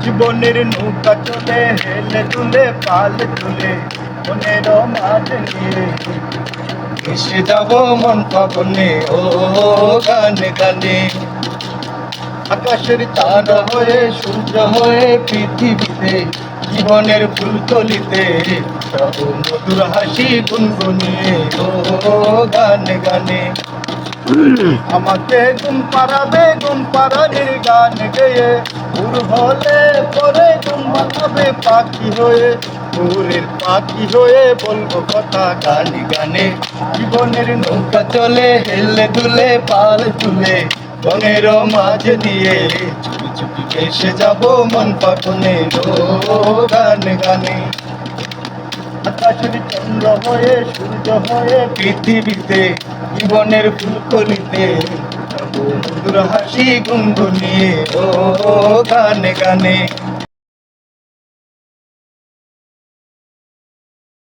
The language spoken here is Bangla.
জীবনের নৌকা চলে হেলে দুলে পাল তুলে মনের মাঝে নিয়ে এসে যাব মন ফাগুনে ও গানে গানে। আকাশের চাঁদ হয়ে সূর্য হয়ে পৃথিবীতে জীবনের ফুল কলিতে সব মধুর হাসি গুনগুনিয়ে ও গানে গানে। আমাকে গুম পাড়ানির গান গেয়ে উর হলে পরে গুম মাথাবে পাখি হয়ে উরের পাখি হয়ে বলবো কথা গানে গানে। জীবনের নৌকা চলে হেলে দুলে পাল তুলে বনের মাঝে দিয়ে চুপি চুপি ভেসে যাব মন ফাগুনে ও গানে গানে। আকাশের চন্দ্র হয়ে সূর্য হয়ে পৃথিবীতে জীবনের ফুলকলিতে মধুর হাসি গুনগুনিয়ে ও গানে গানে।